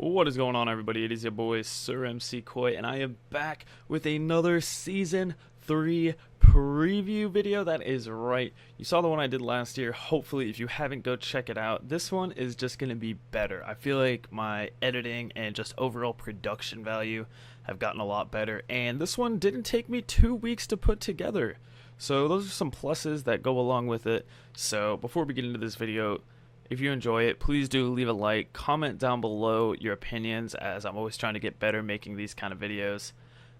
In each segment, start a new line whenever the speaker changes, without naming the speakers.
What is going on, everybody? It is your boy Sir MC Koi, and I am back with another Season 3 preview video. That is right. You saw the one I did last year. Hopefully, if you haven't, go check it out. This one is just going to be better. I feel like my editing and just overall production value have gotten a lot better, and this one didn't take me 2 weeks to put together. So those are some pluses that go along with it. So before we get into this video, if you enjoy it, please do leave a like, comment down below your opinions, as I'm always trying to get better making these kind of videos.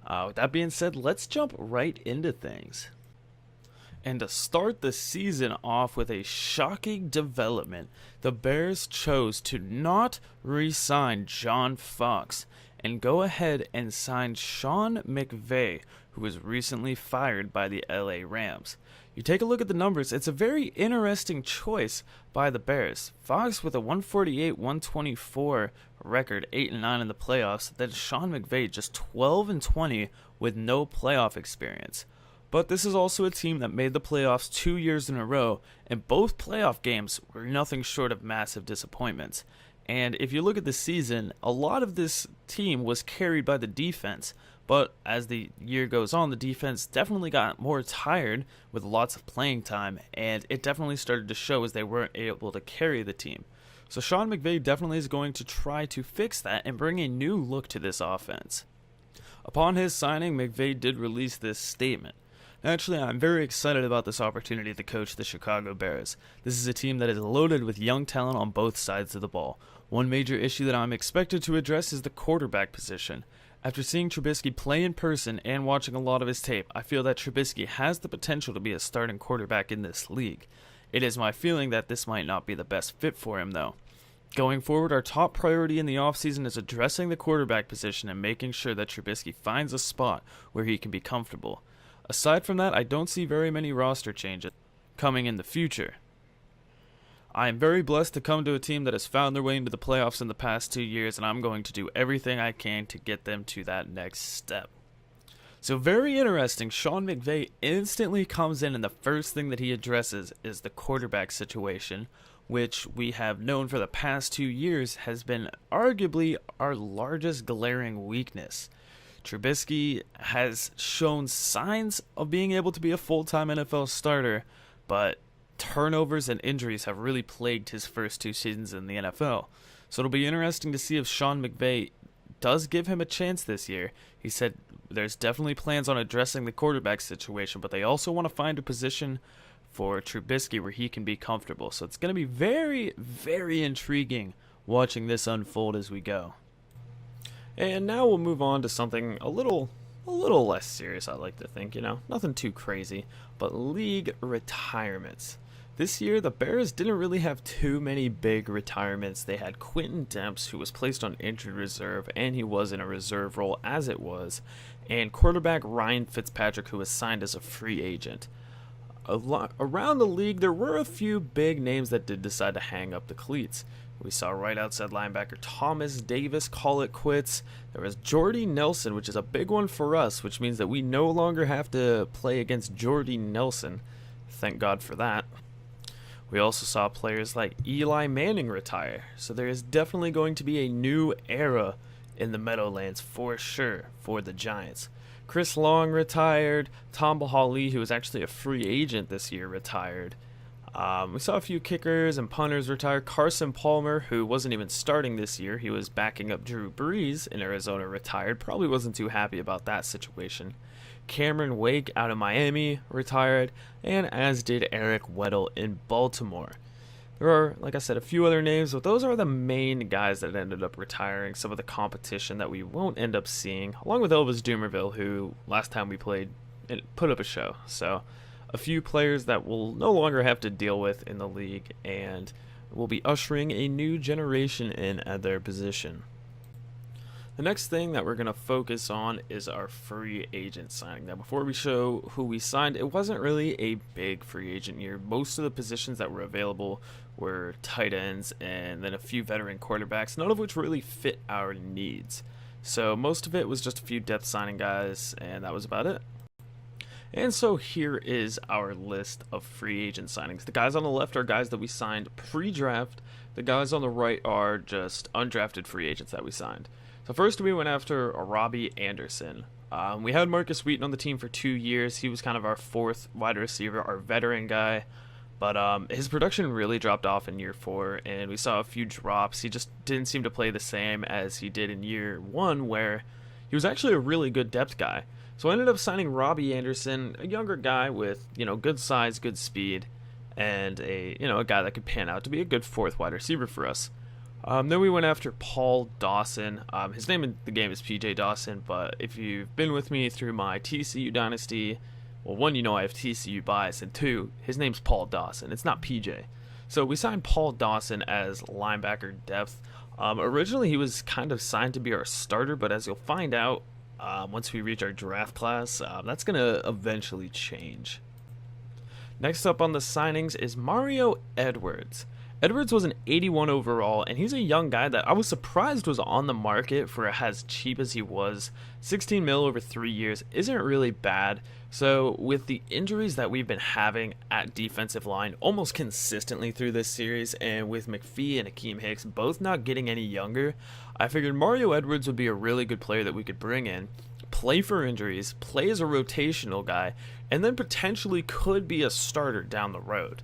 With that being said, let's jump right into things. And to start the season off with a shocking development, the Bears chose to not re-sign John Fox and go ahead and sign Sean McVay, who was recently fired by the LA Rams. You take a look at the numbers, it's a very interesting choice by the Bears. Fox with a 148-124 record, 8-9 in the playoffs, then Sean McVay just 12-20 with no playoff experience. But this is also a team that made the playoffs 2 years in a row, and both playoff games were nothing short of massive disappointments. And if you look at the season, a lot of this team was carried by the defense. But as the year goes on, the defense definitely got more tired with lots of playing time, and it definitely started to show as they weren't able to carry the team. So Sean McVay definitely is going to try to fix that and bring a new look to this offense. Upon his signing, McVay did release this statement. Actually, I'm very excited about this opportunity to coach the Chicago Bears. This is a team that is loaded with young talent on both sides of the ball. One major issue that I'm expected to address is the quarterback position. After seeing Trubisky play in person and watching a lot of his tape, I feel that Trubisky has the potential to be a starting quarterback in this league. It is my feeling that this might not be the best fit for him, though. Going forward, our top priority in the offseason is addressing the quarterback position and making sure that Trubisky finds a spot where he can be comfortable. Aside from that, I don't see very many roster changes coming in the future. I am very blessed to come to a team that has found their way into the playoffs in the past 2 years, and I'm going to do everything I can to get them to that next step. So very interesting, Sean McVay instantly comes in and the first thing that he addresses is the quarterback situation, which we have known for the past 2 years has been arguably our largest glaring weakness. Trubisky has shown signs of being able to be a full-time NFL starter, but turnovers and injuries have really plagued his first 2 seasons in the NFL. So it'll be interesting to see if Sean McVay does give him a chance this year. He said there's definitely plans on addressing the quarterback situation, but they also want to find a position for Trubisky where he can be comfortable. So it's going to be very, very intriguing watching this unfold as we go. And now we'll move on to something a little less serious, I like to think, nothing too crazy, but league retirements. This year, the Bears didn't really have too many big retirements. They had Quentin Demps, who was placed on injured reserve, and he was in a reserve role as it was, and quarterback Ryan Fitzpatrick, who was signed as a free agent. Around the league, there were a few big names that did decide to hang up the cleats. We saw right outside linebacker Thomas Davis call it quits. There was Jordy Nelson, which is a big one for us, which means that we no longer have to play against Jordy Nelson. Thank God for that. We also saw players like Eli Manning retire, so there is definitely going to be a new era in the Meadowlands for sure for the Giants. Chris Long retired. Tom Bahali, who was actually a free agent this year, retired. We saw a few kickers and punters retire. Carson Palmer, who wasn't even starting this year, he was backing up Drew Brees in Arizona, retired. Probably wasn't too happy about that situation. Cameron Wake out of Miami retired, and as did Eric Weddle in Baltimore. There are, like I said, a few other names, but those are the main guys that ended up retiring. Some of the competition that we won't end up seeing, along with Elvis Dumerville, who last time we played put up a show. So a few players that we'll no longer have to deal with in the league, and will be ushering a new generation in at their position. The next thing that we're going to focus on is our free agent signing. Now, before we show who we signed, it wasn't really a big free agent year. Most of the positions that were available were tight ends and then a few veteran quarterbacks, none of which really fit our needs. So most of it was just a few depth signing guys, and that was about it. And so here is our list of free agent signings. The guys on the left are guys that we signed pre-draft. The guys on the right are just undrafted free agents that we signed. So first we went after Robbie Anderson. We had Marcus Wheaton on the team for 2 years. He was kind of our fourth wide receiver, our veteran guy. But his production really dropped off in year 4, and we saw a few drops. He just didn't seem to play the same as he did in year 1, where he was actually a really good depth guy. So I ended up signing Robbie Anderson, a younger guy with, good size, good speed, and a guy that could pan out to be a good fourth wide receiver for us. Then we went after Paul Dawson. His name in the game is PJ Dawson, but if you've been with me through my TCU dynasty, well, 1, I have TCU bias, and 2, his name's Paul Dawson. It's not PJ. So we signed Paul Dawson as linebacker depth. Originally, he was kind of signed to be our starter, but as you'll find out, once we reach our draft class, that's going to eventually change. Next up on the signings is Mario Edwards. Edwards was an 81 overall, and he's a young guy that I was surprised was on the market for as cheap as he was. 16 mil over 3 years isn't really bad. So with the injuries that we've been having at defensive line almost consistently through this series, and with McPhee and Akeem Hicks both not getting any younger, I figured Mario Edwards would be a really good player that we could bring in, play for injuries, play as a rotational guy, and then potentially could be a starter down the road.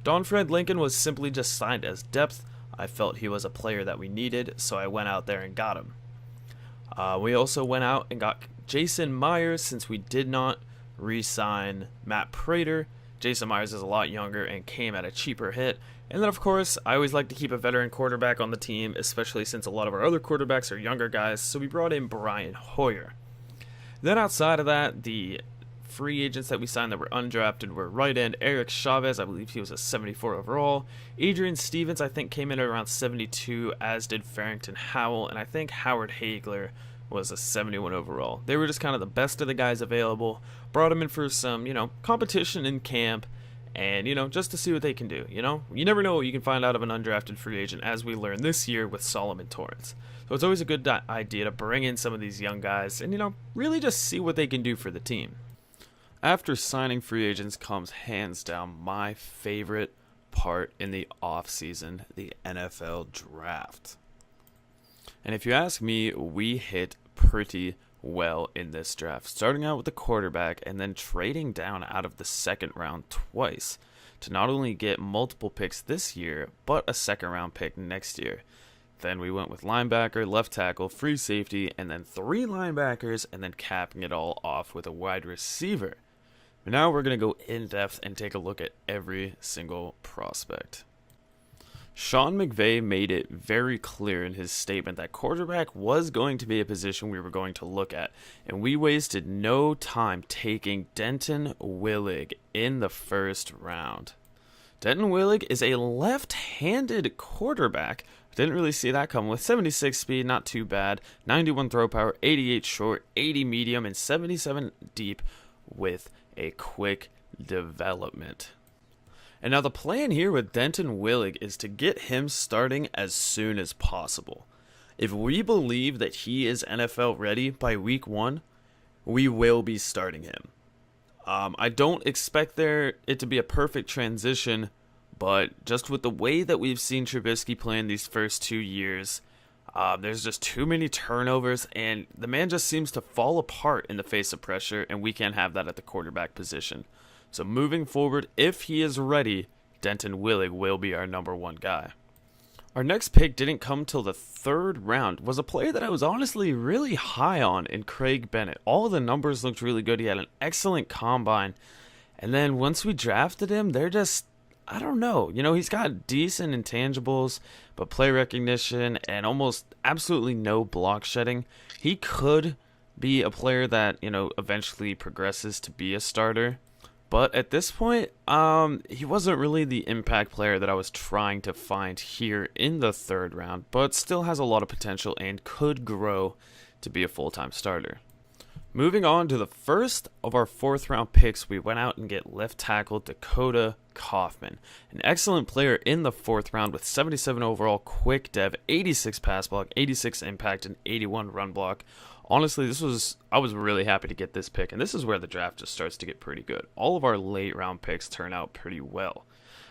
Donfred Lincoln was simply just signed as depth. I felt he was a player that we needed, so I went out there and got him. We also went out and got Jason Myers, since we did not re-sign Matt Prater. Jason Myers is a lot younger and came at a cheaper hit. And then, of course, I always like to keep a veteran quarterback on the team, especially since a lot of our other quarterbacks are younger guys, so we brought in Brian Hoyer. Then outside of that, the free agents that we signed that were undrafted were right end Eric Chavez. I believe he was a 74 overall. Adrian Stevens, I think, came in at around 72, as did Farrington Howell, and I think Howard Hagler was a 71 overall. They were just kind of the best of the guys available. Brought them in for some, competition in camp, and, just to see what they can do, You never know what you can find out of an undrafted free agent, as we learned this year with Solomon Torrance. So it's always a good idea to bring in some of these young guys and, really just see what they can do for the team. After signing free agents comes hands down my favorite part in the offseason, the NFL draft. And if you ask me, we hit pretty well in this draft, starting out with the quarterback and then trading down out of the second round twice to not only get multiple picks this year, but a second round pick next year. Then we went with linebacker, left tackle, free safety, and then 3 linebackers, and then capping it all off with a wide receiver. But now we're going to go in depth and take a look at every single prospect. Sean McVay made it very clear in his statement that quarterback was going to be a position we were going to look at, and we wasted no time taking Denton Willig in the first round. Denton Willig is a left-handed quarterback. Didn't really see that come. With 76 speed, not too bad. 91 throw power, 88 short, 80 medium, and 77 deep with a quick development. And now the plan here with Denton Willig is to get him starting as soon as possible. If we believe that he is NFL ready by week 1, we will be starting him. I don't expect it to be a perfect transition, but just with the way that we've seen Trubisky play in these first 2 years, there's just too many turnovers, and the man just seems to fall apart in the face of pressure, and we can't have that at the quarterback position. So moving forward, if he is ready, Denton Willig will be our number 1 guy. Our next pick didn't come till the 3rd round, was a player that I was honestly really high on in Craig Bennett. All of the numbers looked really good. He had an excellent combine. And then once we drafted him, they're just, I don't know. He's got decent intangibles, but play recognition and almost absolutely no block shedding. He could be a player that, eventually progresses to be a starter. But at this point, he wasn't really the impact player that I was trying to find here in the 3rd round, but still has a lot of potential and could grow to be a full-time starter. Moving on to the first of our 4th round picks, we went out and get left tackle Dakota Kaufman, an excellent player in the 4th round with 77 overall, quick dev, 86 pass block, 86 impact, and 81 run block. Honestly, I was really happy to get this pick, and this is where the draft just starts to get pretty good. All of our late round picks turn out pretty well.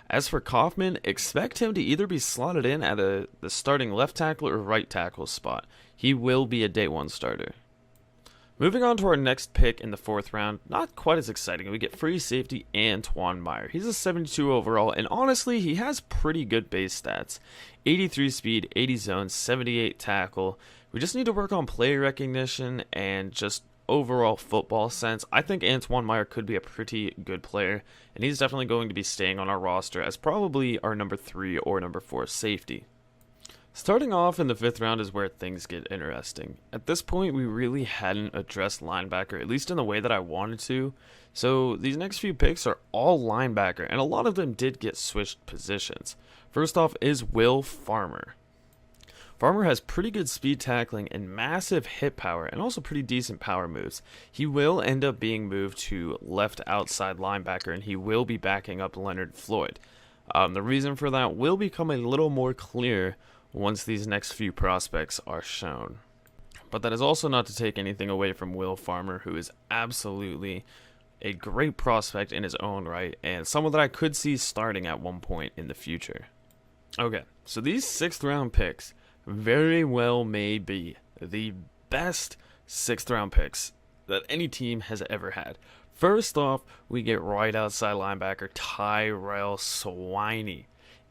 As for Kaufman, expect him to either be slotted in at the starting left tackle or right tackle spot. He will be a day one starter. Moving on to our next pick in the 4th round, not quite as exciting. We get free safety Antoine Meyer. He's a 72 overall, and honestly, he has pretty good base stats. 83 speed, 80 zone, 78 tackle. We just need to work on play recognition and just overall football sense. I think Antoine Meyer could be a pretty good player, and he's definitely going to be staying on our roster as probably our number 3 or number 4 safety. Starting off in the 5th round is where things get interesting. At this point, we really hadn't addressed linebacker, at least in the way that I wanted to. So these next few picks are all linebacker, and a lot of them did get switched positions. First off is Will Farmer. Farmer has pretty good speed tackling and massive hit power, and also pretty decent power moves. He will end up being moved to left outside linebacker, and he will be backing up Leonard Floyd. The reason for that will become a little more clear once these next few prospects are shown. But that is also not to take anything away from Will Farmer, who is absolutely a great prospect in his own right, and someone that I could see starting at one point in the future. Okay, so these 6th round picks very well may be the best 6th round picks that any team has ever had. First off, we get right outside linebacker Tyrell Swiney.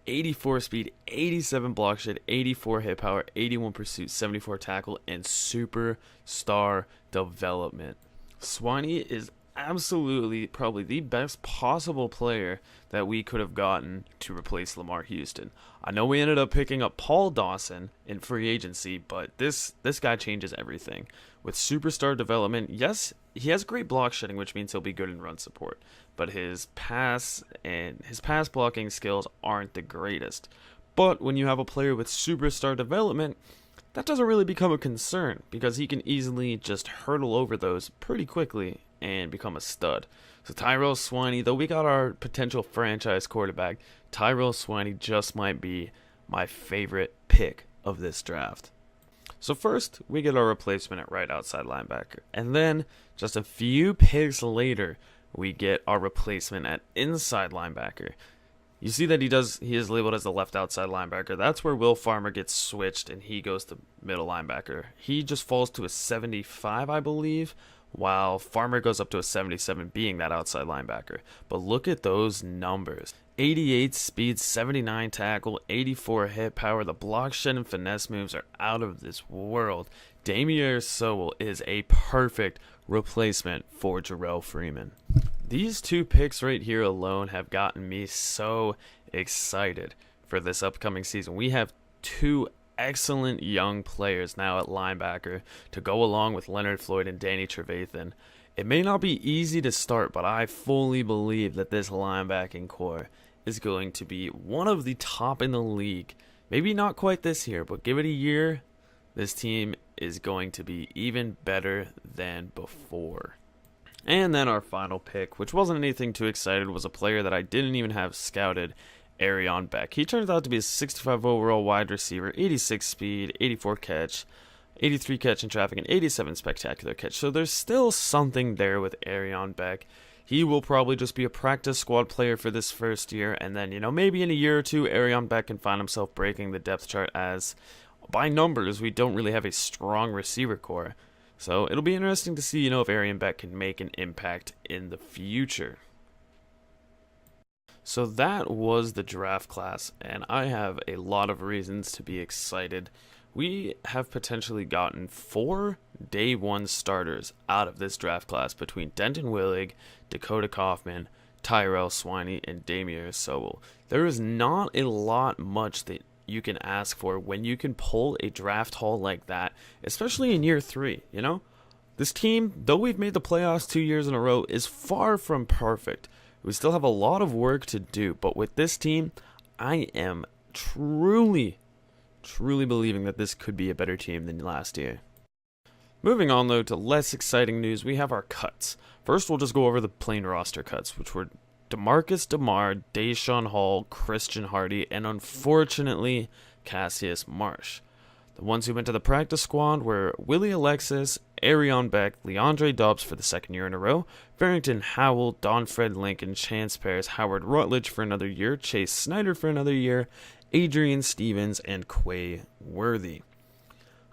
84 speed, 87 block shed, 84 hit power, 81 pursuit, 74 tackle, and superstar development. Swiney is absolutely probably the best possible player that we could have gotten to replace Lamar Houston. I know we ended up picking up Paul Dawson in free agency, but this guy changes everything. With superstar development, yes, he has great block shedding, which means he'll be good in run support, but his pass blocking skills aren't the greatest. But when you have a player with superstar development, that doesn't really become a concern, because he can easily just hurdle over those pretty quickly and become a stud. So Tyrell Swiney, though we got our potential franchise quarterback, Tyrell Swiney just might be my favorite pick of this draft. So first, we get our replacement at right outside linebacker. And then, just a few picks later, we get our replacement at inside linebacker. You see that he is labeled as the left outside linebacker. That's where Will Farmer gets switched and he goes to middle linebacker. He just falls to a 75, I believe, while Farmer goes up to a 77, being that outside linebacker. But look at those numbers. 88 speed, 79 tackle, 84 hit power. The block shed and finesse moves are out of this world. Desmeon Sowell is a perfect replacement for Jarrell Freeman. These 2 picks right here alone have gotten me so excited for this upcoming season. We have 2 excellent young players now at linebacker to go along with Leonard Floyd and Danny Trevathan. It may not be easy to start, but I fully believe that this linebacking core is going to be one of the top in the league. Maybe not quite this year, but give it a year, this team is going to be even better than before. And then our final pick, which wasn't anything too excited, was a player that I didn't even have scouted, Arion Beck. He turns out to be a 65 overall wide receiver, 86 speed, 84 catch, 83 catch in traffic, and 87 spectacular catch. So there's still something there with Arion Beck. He will probably just be a practice squad player for this first year, and then, maybe in a year or two, Arion Beck can find himself breaking the depth chart, as by numbers, we don't really have a strong receiver core. So it'll be interesting to see, if Arion Beck can make an impact in the future. So that was the draft class, and I have a lot of reasons to be excited. We have potentially gotten 4 day 1 starters out of this draft class between Denton Willig, Dakota Kaufman, Tyrell Swiney, and Desmeon Sowell. There is not a lot much that you can ask for when you can pull a draft haul like that, especially in year 3, This team, though we've made the playoffs 2 years in a row, is far from perfect. We still have a lot of work to do, but with this team, I am truly believing that this could be a better team than last year. Moving on, though, to less exciting news, we have our cuts. First, we'll just go over the plain roster cuts, which were DeMarcus DeMar, Deshaun Hall, Christian Hardy, and unfortunately, Cassius Marsh. The ones who went to the practice squad were Willie Alexis, Arion Beck, Leandre Dobbs for the second year in a row, Farrington Howell, Don Fred Lincoln, Chance Paris, Howard Rutledge for another year, Chase Snyder for another year, Adrian Stevens, and Quay Worthy.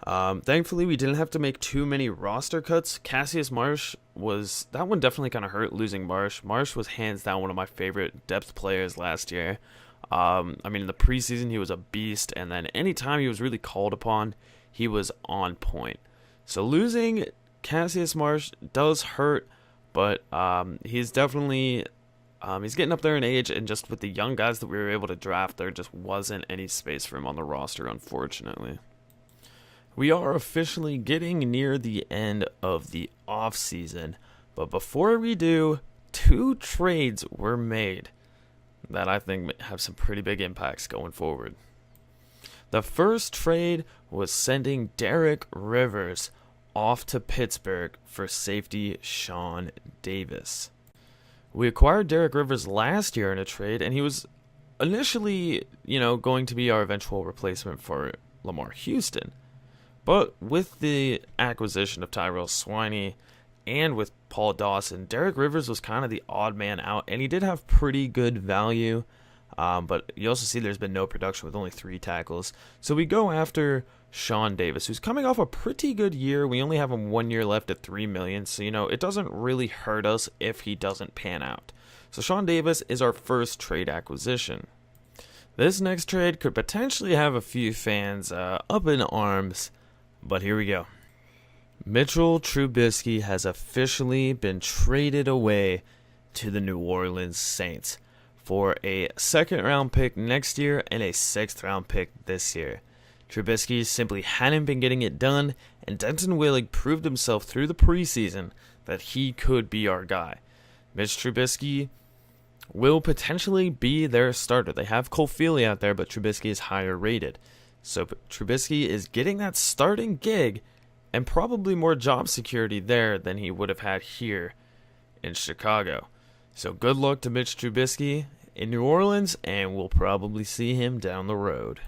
Thankfully, we didn't have to make too many roster cuts. Cassius Marsh that one definitely kind of hurt, losing Marsh. Marsh was hands down one of my favorite depth players last year. I mean, in the preseason, he was a beast, and then anytime he was really called upon, he was on point. So losing Cassius Marsh does hurt, but he's definitely he's getting up there in age, and just with the young guys that we were able to draft, there just wasn't any space for him on the roster, unfortunately. We are officially getting near the end of the offseason, but before we do, 2 trades were made that I think have some pretty big impacts going forward. The first trade was sending Derek Rivers off to Pittsburgh for safety Sean Davis. We acquired Derek Rivers last year in a trade, and he was initially, going to be our eventual replacement for Lamar Houston. But with the acquisition of Tyrell Swiney and with Paul Dawson, Derek Rivers was kind of the odd man out, and he did have pretty good value. But you also see there's been no production with only 3 tackles. So we go after Sean Davis, who's coming off a pretty good year. We only have him 1 year left at $3 million, so it doesn't really hurt us if he doesn't pan out. So Sean Davis is our first trade acquisition. This next trade could potentially have a few fans up in arms, but here we go. Mitchell Trubisky has officially been traded away to the New Orleans Saints for a 2nd-round pick next year and a 6th-round pick this year. Trubisky simply hadn't been getting it done, and Denton Willig proved himself through the preseason that he could be our guy. Mitch Trubisky will potentially be their starter. They have Cole Feely out there, but Trubisky is higher rated. So Trubisky is getting that starting gig and probably more job security there than he would have had here in Chicago. So good luck to Mitch Trubisky in New Orleans, and we'll probably see him down the road.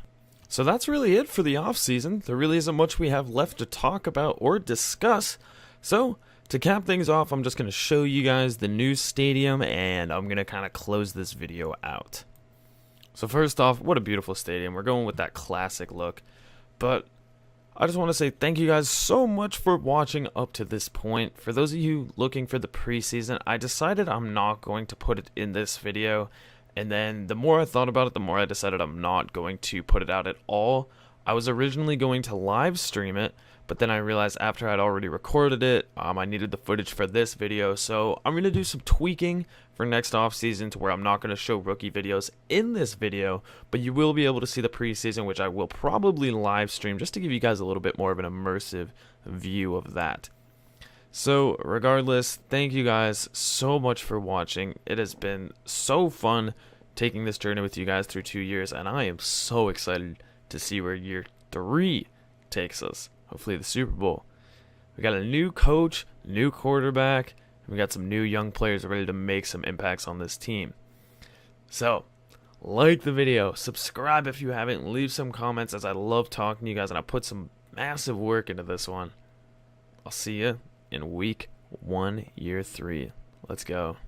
So that's really it for the offseason. There really isn't much we have left to talk about or discuss. So to cap things off, I'm just going to show you guys the new stadium, and I'm going to kind of close this video out. So first off, what a beautiful stadium. We're going with that classic look. But I just want to say thank you guys so much for watching up to this point. For those of you looking for the preseason, I decided I'm not going to put it in this video. And then the more I thought about it, the more I decided I'm not going to put it out at all. I was originally going to live stream it, but then I realized after I'd already recorded it, I needed the footage for this video. So I'm going to do some tweaking for next offseason to where I'm not going to show rookie videos in this video, but you will be able to see the preseason, which I will probably live stream just to give you guys a little bit more of an immersive view of that. So regardless, thank you guys so much for watching. It has been so fun taking this journey with you guys through 2 years, and I am so excited to see where year 3 takes us. Hopefully the Super Bowl. We got a new coach, new quarterback, and we got some new young players ready to make some impacts on this team. So, like the video, subscribe if you haven't, leave some comments, as I love talking to you guys, and I put some massive work into this one. I'll see you in week 1, year 3. Let's go.